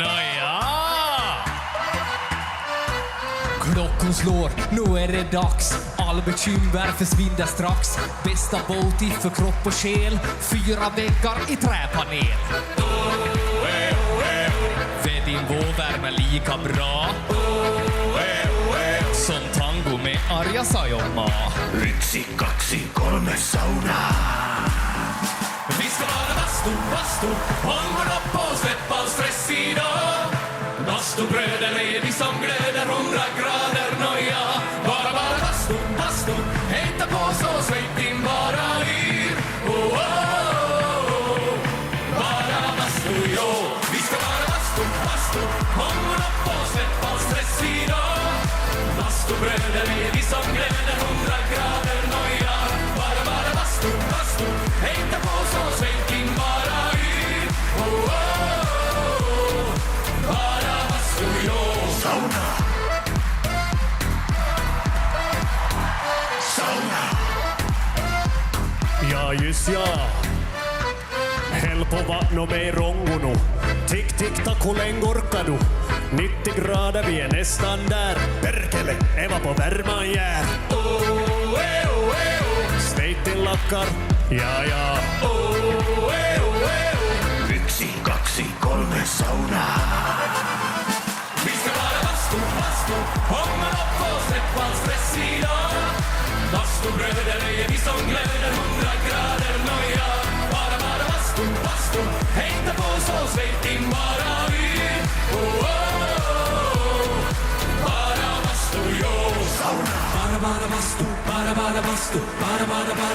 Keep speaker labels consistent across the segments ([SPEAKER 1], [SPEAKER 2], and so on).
[SPEAKER 1] Nåja!
[SPEAKER 2] Klockan slår, nu är det dags. All bekymmer försvinner strax. Bästa båt för kropp och själ. 4 väggar i träpanel. Vid din vårvärme lika bra som tango med Arja Saijonmaa.
[SPEAKER 3] 1, 2, 3 sauna.
[SPEAKER 1] Vi ska vara bastu, håll upp och släpp all stress idag. Bastubröder är vi som glöder 100 grader noja. Bara bastu, hejta på så släpp din bara yr. Oh, oh, oh. Bara bastu, jo. Vi ska vara bastu, håll upp och släpp all stress idag. Bastubröder är vi som glöder 100 grader noja. Bara bastu, hejta på så släpp din bara yr. Oh, oh, oh. Bara bastu, jo.
[SPEAKER 3] Sauna. Sauna.
[SPEAKER 4] Ja, just ja. Helppo vattno med rongono. Tick, tick, tack, hur länge orkar du? 90 grader, vi är nästan där. Perkele, Eva på värman jär. Sveitin lakkar, ja, ja.
[SPEAKER 3] 1, 2, 3 sauna.
[SPEAKER 1] Vi ska vara bastu, hångla upp och släpp all stress idag. Bastubröder är vi som glöder 100 grader noja. Bara bastu, hejta på så släpp din bara yr. Oh, oh, oh. Bara bastu, jo.
[SPEAKER 3] Sauna.
[SPEAKER 1] Bara bastu, bara bastu, bara bastu,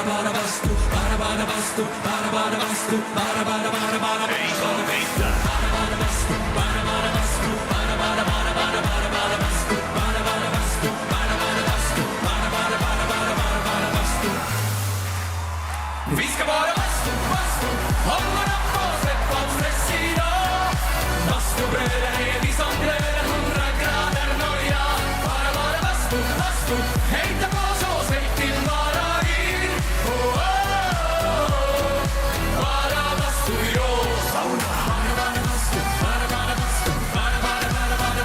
[SPEAKER 1] bara bastu, bara bastu, bara
[SPEAKER 3] Hej som vita.
[SPEAKER 1] Vi ska vara bastu, hålla upp och släpp all stress idag. Bastubröder är vi som glöder 100 grader noja. Bara bastu, hejta på så släpp din bara yr. Oh, oh, oh. Bara bastu, jo.
[SPEAKER 3] Sauna.
[SPEAKER 1] Bara bastu, bara bastu, bara bastu,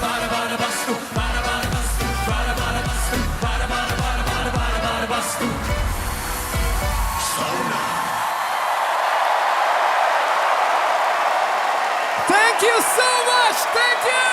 [SPEAKER 1] bara bastu, bara bastu.
[SPEAKER 3] Sauna.
[SPEAKER 2] Thank you so much! Thank you!